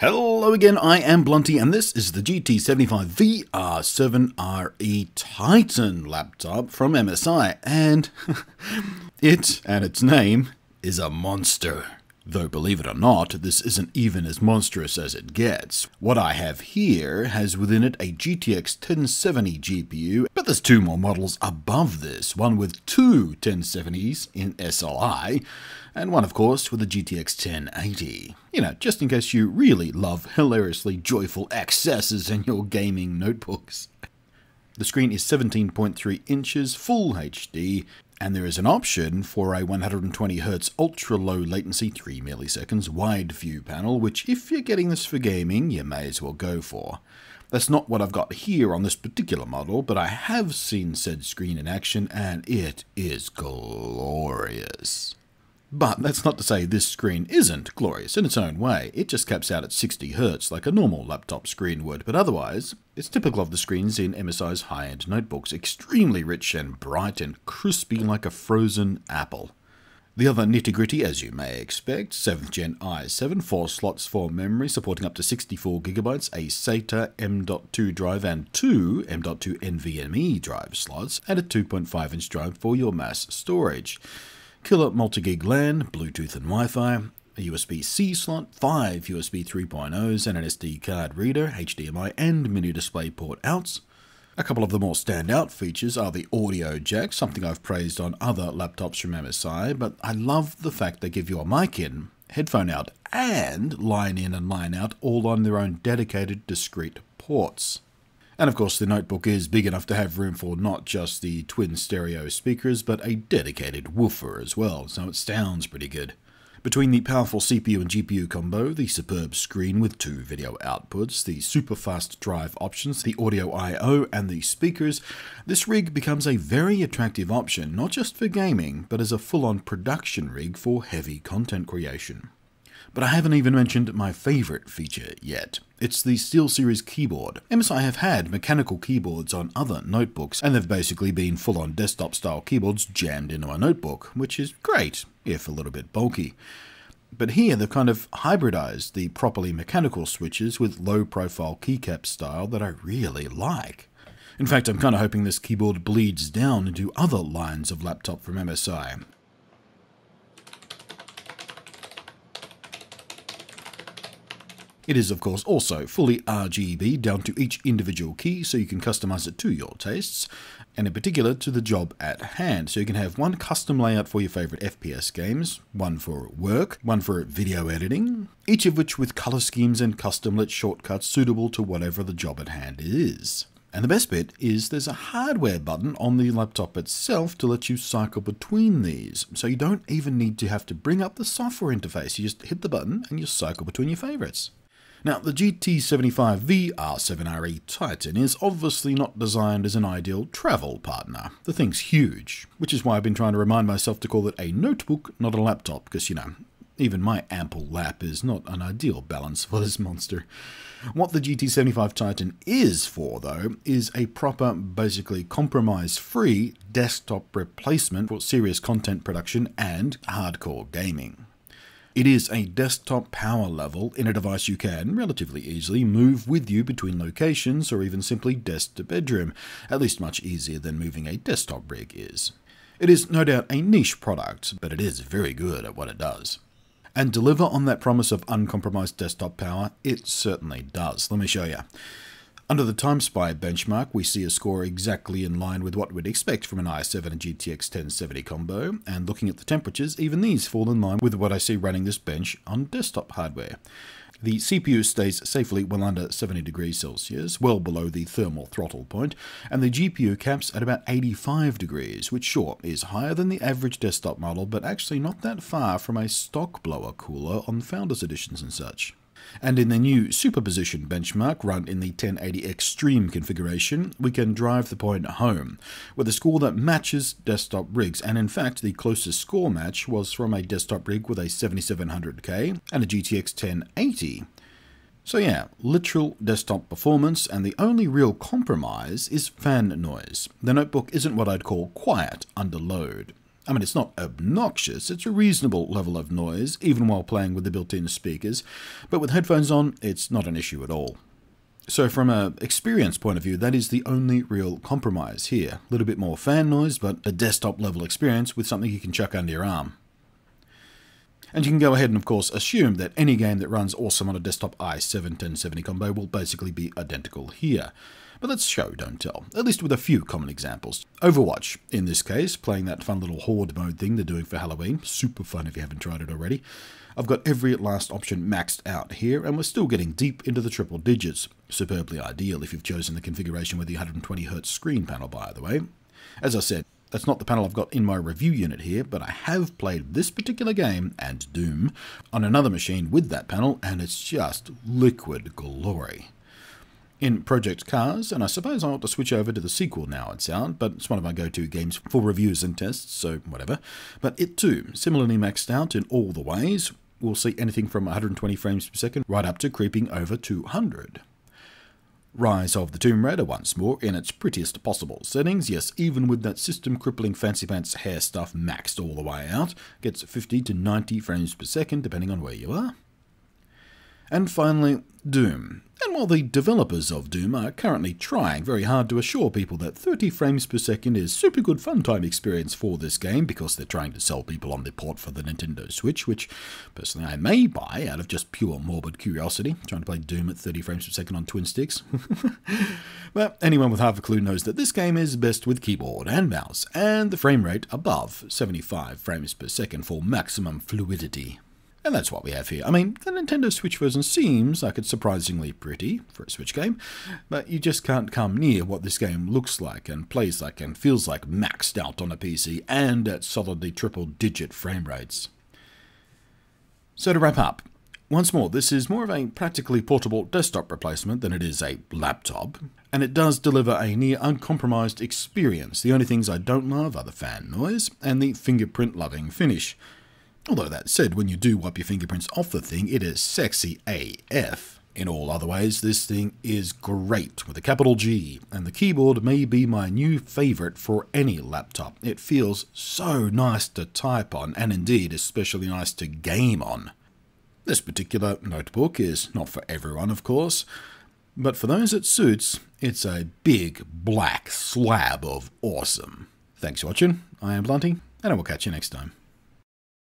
Hello again, I am Blunty and this is the GT75VR 7RE Titan laptop from MSI, and its name is a monster. Though believe it or not, this isn't even as monstrous as it gets. What I have here has within it a GTX 1070 GPU, but there's two more models above this, one with two 1070s in SLI, and one of course with a GTX 1080. You know, just in case you really love hilariously joyful excesses in your gaming notebooks. The screen is 17.3 inches, full HD, and there is an option for a 120Hz ultra-low latency 3 milliseconds wide view panel, which if you're getting this for gaming, you may as well go for. That's not what I've got here on this particular model, but I have seen said screen in action, and it is glorious. But that's not to say this screen isn't glorious in its own way. It just caps out at 60Hz like a normal laptop screen would, but otherwise, it's typical of the screens in MSI's high-end notebooks, extremely rich and bright and crispy like a frozen apple. The other nitty-gritty, as you may expect, 7th Gen i7, 4 slots for memory, supporting up to 64GB, a SATA M.2 drive and 2 M.2 NVMe drive slots, and a 2.5-inch drive for your mass storage. Killer multi-gig LAN, Bluetooth and Wi-Fi, a USB-C slot, 5 USB 3.0s and an SD card reader, HDMI and mini DisplayPort outs. A couple of the more standout features are the audio jack, something I've praised on other laptops from MSI, but I love the fact they give you a mic in, headphone out, and line in and line out all on their own dedicated discrete ports. And of course the notebook is big enough to have room for not just the twin stereo speakers, but a dedicated woofer as well, so it sounds pretty good. Between the powerful CPU and GPU combo, the superb screen with 2 video outputs, the super fast drive options, the audio I/O and the speakers, this rig becomes a very attractive option, not just for gaming, but as a full-on production rig for heavy content creation. But I haven't even mentioned my favourite feature yet. It's the Steelseries Keyboard. MSI have had mechanical keyboards on other notebooks, and they've basically been full-on desktop-style keyboards jammed into a notebook, which is great, if a little bit bulky. But here they've kind of hybridized the properly mechanical switches with low-profile keycap style that I really like. In fact, I'm kind of hoping this keyboard bleeds down into other lines of laptop from MSI. It is of course also fully RGB down to each individual key, so you can customize it to your tastes, and in particular to the job at hand, so you can have one custom layout for your favorite FPS games, one for work, one for video editing, each of which with color schemes and custom lit shortcuts suitable to whatever the job at hand is. And the best bit is there's a hardware button on the laptop itself to let you cycle between these, so you don't even need to have to bring up the software interface. You just hit the button and you cycle between your favorites. Now, the GT75VR 7RE Titan is obviously not designed as an ideal travel partner. The thing's huge, which is why I've been trying to remind myself to call it a notebook, not a laptop, because, you know, even my ample lap is not an ideal balance for this monster. What the GT75 Titan is for, though, is a proper, basically compromise-free desktop replacement for serious content production and hardcore gaming. It is a desktop power level in a device you can relatively easily move with you between locations or even simply desk to bedroom, at least much easier than moving a desktop rig is. It is no doubt a niche product, but it is very good at what it does. And deliver on that promise of uncompromised desktop power, it certainly does. Let me show you. Under the TimeSpy benchmark, we see a score exactly in line with what we'd expect from an i7 and GTX 1070 combo, and looking at the temperatures, even these fall in line with what I see running this bench on desktop hardware. The CPU stays safely well under 70 degrees Celsius, well below the thermal throttle point, and the GPU caps at about 85 degrees, which sure is higher than the average desktop model, but actually not that far from a stock blower cooler on Founders Editions and such. And in the new Superposition benchmark run in the 1080 Extreme configuration, we can drive the point home, with a score that matches desktop rigs, and in fact the closest score match was from a desktop rig with a 7700K and a GTX 1080. So yeah, literal desktop performance, and the only real compromise is fan noise. The notebook isn't what I'd call quiet under load. I mean, it's not obnoxious, it's a reasonable level of noise, even while playing with the built-in speakers, but with headphones on, it's not an issue at all. So from an experience point of view, that is the only real compromise here. A little bit more fan noise, but a desktop level experience with something you can chuck under your arm. And you can go ahead and of course assume that any game that runs awesome on a desktop i7-1070 combo will basically be identical here. But let's show, don't tell, at least with a few common examples. Overwatch, in this case, playing that fun little horde mode thing they're doing for Halloween. Super fun if you haven't tried it already. I've got every last option maxed out here, and we're still getting deep into the triple digits. Superbly ideal if you've chosen the configuration with the 120Hz screen panel, by the way. As I said, that's not the panel I've got in my review unit here, but I have played this particular game, and Doom, on another machine with that panel, and it's just liquid glory. In Project Cars, and I suppose I ought to switch over to the sequel now, it's out, but it's one of my go-to games for reviews and tests, so whatever. But it too, similarly maxed out in all the ways. We'll see anything from 120 frames per second right up to creeping over 200. Rise of the Tomb Raider once more in its prettiest possible settings. Yes, even with that system-crippling fancy pants hair stuff maxed all the way out, gets 50 to 90 frames per second depending on where you are. And finally, Doom. And while the developers of Doom are currently trying very hard to assure people that 30 frames per second is super good fun time experience for this game because they're trying to sell people on the port for the Nintendo Switch, which personally I may buy out of just pure morbid curiosity, trying to play Doom at 30 frames per second on twin sticks. But anyone with half a clue knows that this game is best with keyboard and mouse, and the frame rate above 75 frames per second for maximum fluidity. And that's what we have here. I mean, the Nintendo Switch version seems like it's surprisingly pretty for a Switch game, but you just can't come near what this game looks like and plays like and feels like maxed out on a PC and at solidly triple-digit frame rates. So to wrap up, once more, this is more of a practically portable desktop replacement than it is a laptop, and it does deliver a near uncompromised experience. The only things I don't love are the fan noise and the fingerprint-loving finish. Although that said, when you do wipe your fingerprints off the thing, it is sexy AF. In all other ways, this thing is great with a capital G, and the keyboard may be my new favourite for any laptop. It feels so nice to type on, and indeed especially nice to game on. This particular notebook is not for everyone, of course, but for those it suits, it's a big black slab of awesome. Thanks for watching, I am Blunty, and I will catch you next time.